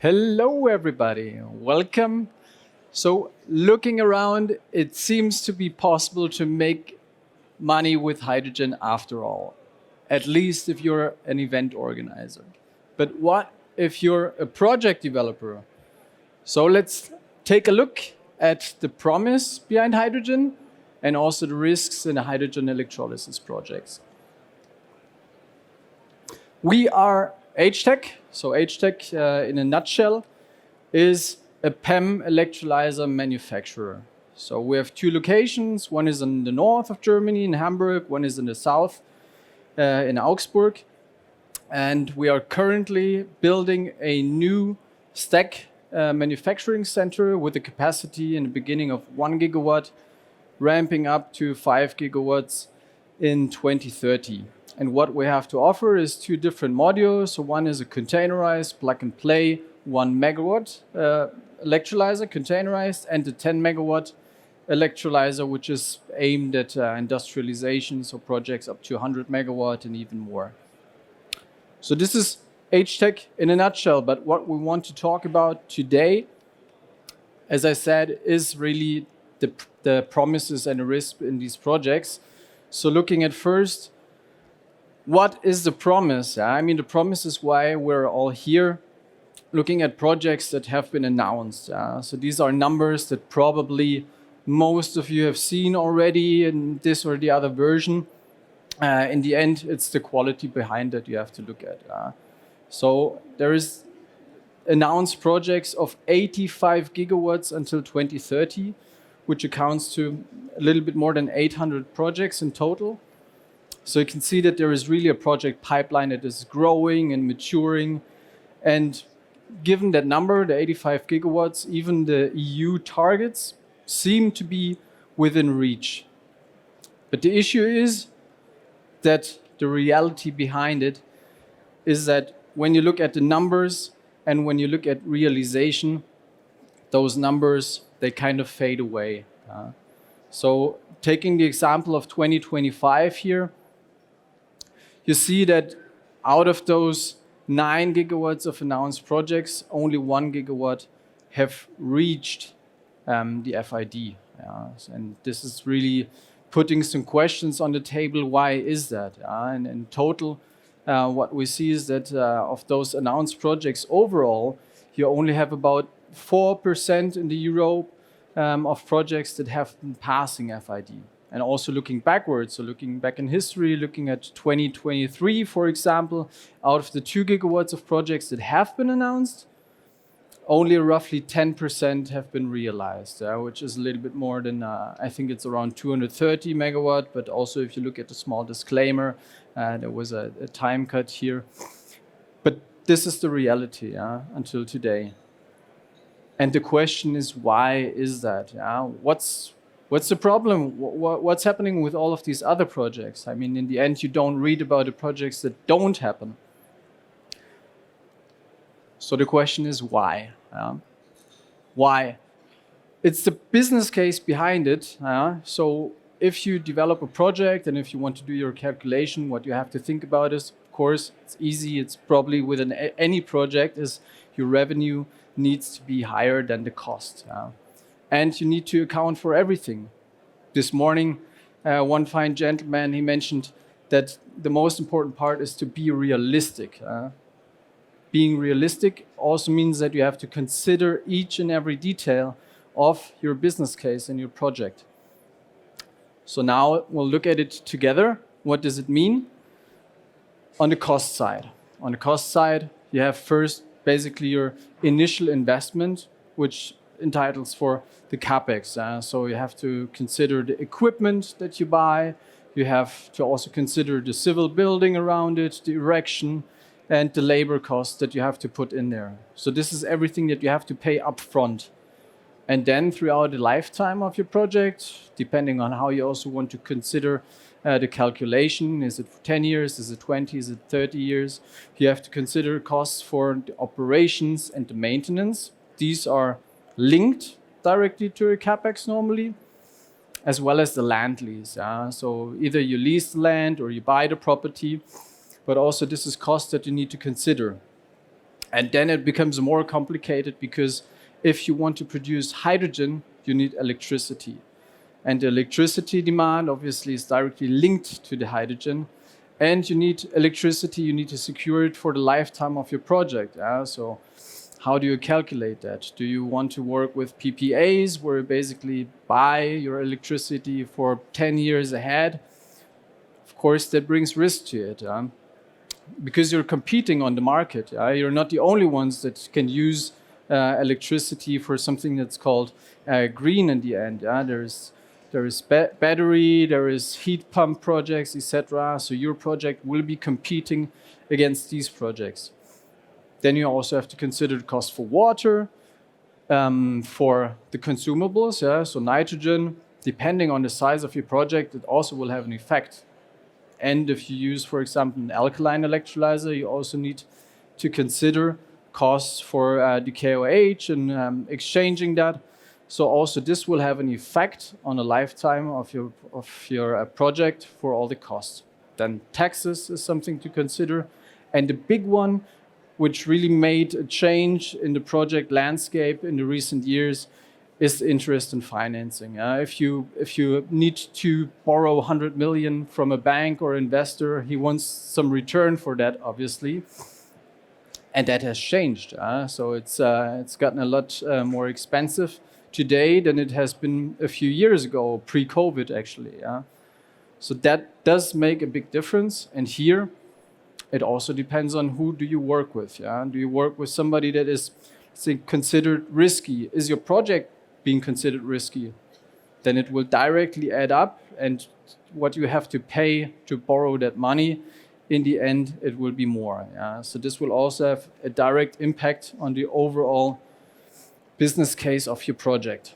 Hello, everybody. Welcome. So, looking around, it seems to be possible to make money with hydrogen after all, at least if you're an event organizer. But what if you're a project developer? So, let's take a look at the promise behind hydrogen and also the risks in the hydrogen electrolysis projects. We are H-TEC. So H-TEC, in a nutshell, is a PEM electrolyzer manufacturer. So we have two locations. One is in the north of Germany, in Hamburg. One is in the south, in Augsburg. And we are currently building a new stack manufacturing center with a capacity in the beginning of 1 gigawatt, ramping up to 5 gigawatts in 2030. And what we have to offer is two different modules. So one is a containerized plug and play 1 megawatt electrolyzer, containerized, and a 10 megawatt electrolyzer, which is aimed at industrialization, so projects up to 100 megawatt and even more. So this is H-TEC in a nutshell, but what we want to talk about today, as I said, is really the promises and the risk in these projects. So looking at first, what is the promise? I mean, the promise is why we're all here, looking at projects that have been announced. So these are numbers that probably most of you have seen already in this or the other version. In the end, it's the quality behind it you have to look at. So there is announced projects of 85 gigawatts until 2030, which accounts to a little bit more than 800 projects in total. So you can see that there is really a project pipeline that is growing and maturing. And given that number, the 85 gigawatts, even the EU targets seem to be within reach. But the issue is that the reality behind it is that when you look at the numbers and when you look at realization, those numbers, they kind of fade away. So taking the example of 2025 here, you see that out of those 9 gigawatts of announced projects, only 1 gigawatt have reached the FID. And this is really putting some questions on the table. Why is that? And in total, what we see is that of those announced projects overall, you only have about 4% in the Europe of projects that have been passing FID. And also looking backwards, so looking back in history, looking at 2023, for example, out of the 2 gigawatts of projects that have been announced, only roughly 10% have been realized, which is a little bit more than, I think it's around 230 megawatt. But also if you look at the small disclaimer, there was a time cut here. But this is the reality until today. And the question is, why is that? What's the problem? What's happening with all of these other projects? I mean, in the end, you don't read about the projects that don't happen. So the question is why? Why? It's the business case behind it. So if you develop a project and if you want to do your calculation, what you have to think about is, of course, it's easy. It's probably with any project is your revenue needs to be higher than the cost. And you need to account for everything. This morning, one fine gentleman, he mentioned that the most important part is to be realistic. Being realistic also means that you have to consider each and every detail of your business case and your project. So now we'll look at it together. What does it mean? On the cost side. On the cost side, you have first basically your initial investment, which entitles for the CapEx. So you have to consider the equipment that you buy. You have to also consider the civil building around it, the erection, and the labor costs that you have to put in there. So this is everything that you have to pay upfront. And then throughout the lifetime of your project, depending on how you also want to consider the calculation, is it 10 years, is it 20, is it 30 years, you have to consider costs for the operations and the maintenance. These are linked directly to your CapEx normally, as well as the land lease. So either you lease the land or you buy the property, but also this is cost that you need to consider. And then it becomes more complicated because if you want to produce hydrogen, you need electricity. And the electricity demand obviously is directly linked to the hydrogen. And you need electricity, you need to secure it for the lifetime of your project. So how do you calculate that? Do you want to work with PPAs where you basically buy your electricity for 10 years ahead? Of course, that brings risk to it. Because you're competing on the market. You're not the only ones that can use electricity for something that's called green in the end. There is battery, there is heat pump projects, etc. So your project will be competing against these projects. Then you also have to consider the cost for water, for the consumables. So nitrogen, depending on the size of your project, it also will have an effect. And if you use, for example, an alkaline electrolyzer, you also need to consider costs for the KOH and exchanging that. So also this will have an effect on the lifetime of your project for all the costs. Then taxes is something to consider. And the big one, which really made a change in the project landscape in the recent years, is interest and financing. If you need to borrow 100 million from a bank or investor, he wants some return for that, obviously. And that has changed. So it's gotten a lot more expensive today than it has been a few years ago, pre-COVID actually. So that does make a big difference. And here, it also depends on who do you work with. Do you work with somebody that is, say, considered risky? Is your project being considered risky? Then it will directly add up, and what you have to pay to borrow that money, in the end, it will be more. So this will also have a direct impact on the overall business case of your project.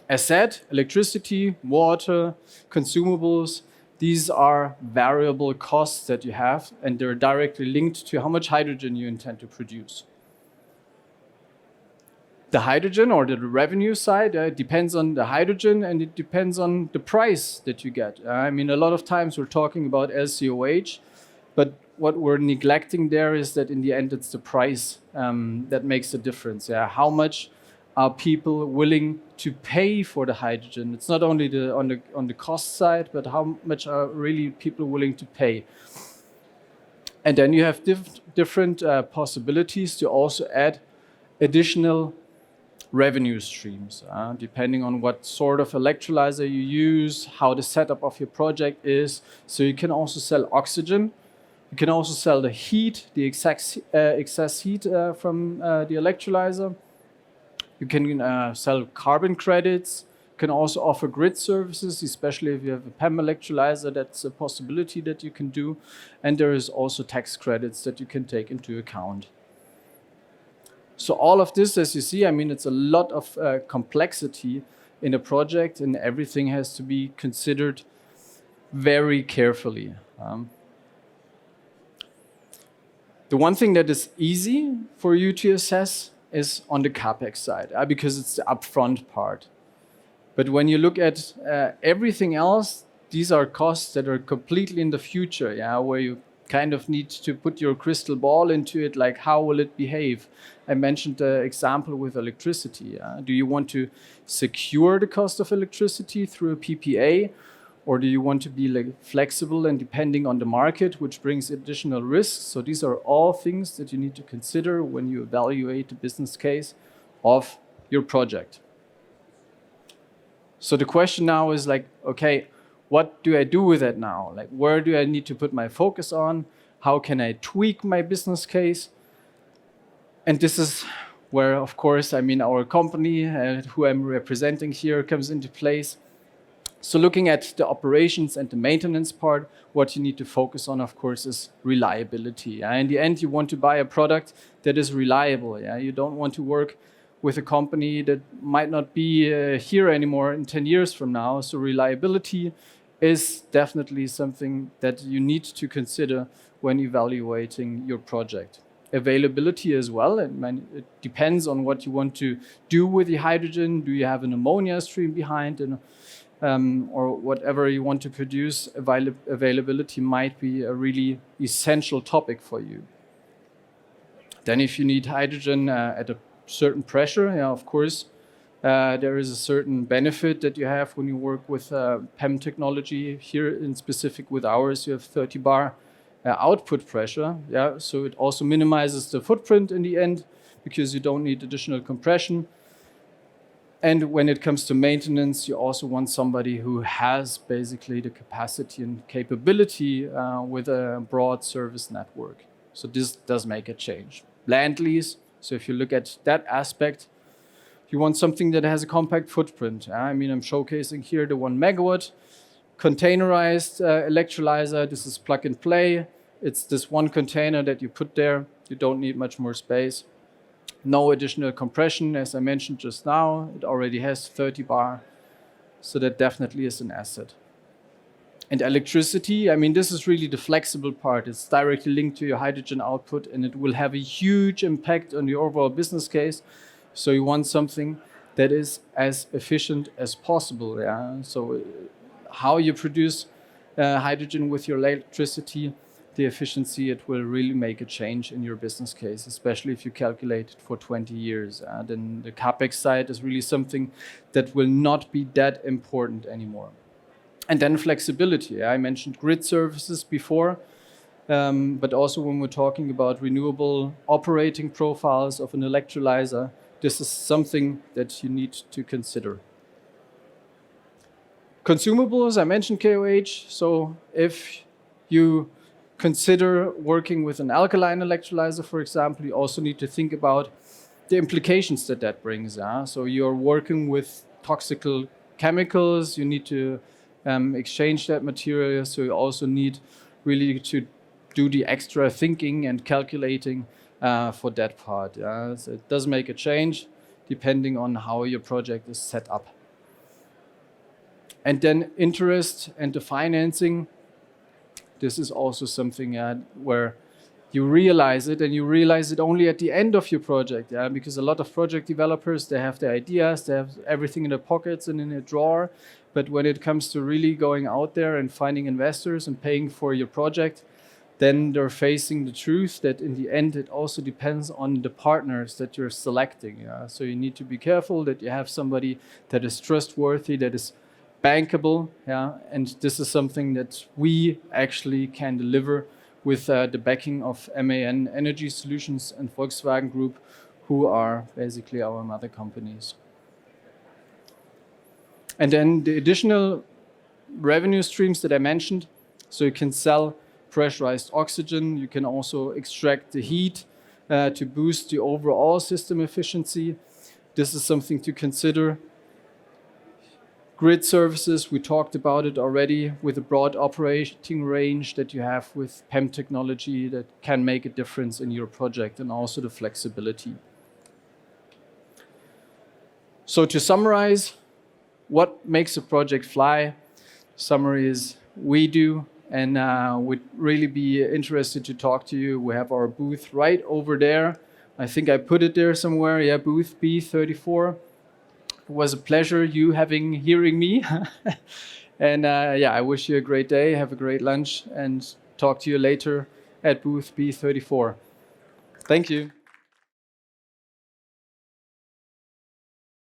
As said, electricity, water, consumables, these are variable costs that you have, and they're directly linked to how much hydrogen you intend to produce. The hydrogen or the revenue side depends on the hydrogen, and it depends on the price that you get. I mean, a lot of times we're talking about LCOH, but what we're neglecting there is that in the end it's the price that makes the difference. How much are people willing to pay for the hydrogen? It's not only on the cost side, but how much are really people willing to pay? And then you have different possibilities to also add additional revenue streams, depending on what sort of electrolyzer you use, how the setup of your project is. So you can also sell oxygen. You can also sell the heat, the excess heat from the electrolyzer. You can sell carbon credits. You can also offer grid services, especially if you have a PEM electrolyzer. That's a possibility that you can do. And there is also tax credits that you can take into account. So all of this, as you see, I mean, it's a lot of complexity in a project, and everything has to be considered very carefully. The one thing that is easy for you to assess is on the CapEx side, because it's the upfront part. But when you look at everything else, these are costs that are completely in the future, where you kind of need to put your crystal ball into it, like how will it behave? I mentioned the example with electricity. Do you want to secure the cost of electricity through a PPA, or do you want to be flexible and depending on the market, which brings additional risks? So these are all things that you need to consider when you evaluate the business case of your project. So the question now is like, okay, what do I do with that now? Like, where do I need to put my focus on? How can I tweak my business case? And this is where, of course, I mean, our company, who I'm representing here, comes into place. So looking at the operations and the maintenance part, what you need to focus on, of course, is reliability. In the end, you want to buy a product that is reliable. You don't want to work with a company that might not be here anymore in 10 years from now. So reliability is definitely something that you need to consider when evaluating your project. Availability as well, it depends on what you want to do with the hydrogen. Do you have an ammonia stream behind, or whatever you want to produce? Availability might be a really essential topic for you. Then if you need hydrogen at a certain pressure, yeah, of course, there is a certain benefit that you have when you work with PEM technology. Here in specific with ours, you have 30 bar output pressure. Yeah, so it also minimizes the footprint in the end because you don't need additional compression. And when it comes to maintenance, you also want somebody who has basically the capacity and capability with a broad service network. So this does make a change. Land lease, so if you look at that aspect, you want something that has a compact footprint. I mean, I'm showcasing here the 1 megawatt containerized electrolyzer. This is plug and play. It's this one container that you put there. You don't need much more space. No additional compression, as I mentioned just now. It already has 30 bar, so that definitely is an asset. And electricity, I mean, this is really the flexible part. It's directly linked to your hydrogen output, and it will have a huge impact on the overall business case. So you want something that is as efficient as possible. Yeah? So how you produce hydrogen with your electricity, the efficiency, it will really make a change in your business case, especially if you calculate it for 20 years. Then the CapEx side is really something that will not be that important anymore. And then flexibility. I mentioned grid services before, but also when we're talking about renewable operating profiles of an electrolyzer, this is something that you need to consider. Consumables, I mentioned KOH. So if you consider working with an alkaline electrolyzer, for example, you also need to think about the implications that that brings. So you're working with toxic chemicals, you need to exchange that material, so you also need really to do the extra thinking and calculating for that part. So it does make a change depending on how your project is set up. And then interest and the financing. This is also something where you realize it, and you realize it only at the end of your project, because a lot of project developers, they have their ideas, they have everything in their pockets and in a drawer, but when it comes to really going out there and finding investors and paying for your project, then they're facing the truth that in the end it also depends on the partners that you're selecting. So you need to be careful that you have somebody that is trustworthy, that is bankable, and this is something that we actually can deliver with the backing of MAN Energy Solutions and Volkswagen Group, who are basically our mother companies. And then the additional revenue streams that I mentioned, so you can sell pressurized oxygen, you can also extract the heat to boost the overall system efficiency. This is something to consider. Grid services, we talked about it already, with a broad operating range that you have with PEM technology that can make a difference in your project, and also the flexibility. So to summarize, what makes a project fly? Summary is we do, and we'd really be interested to talk to you. We have our booth right over there. I think I put it there somewhere. Yeah, booth B34. It was a pleasure hearing me. And I wish you a great day, have a great lunch, and talk to you later at booth B34. Thank you.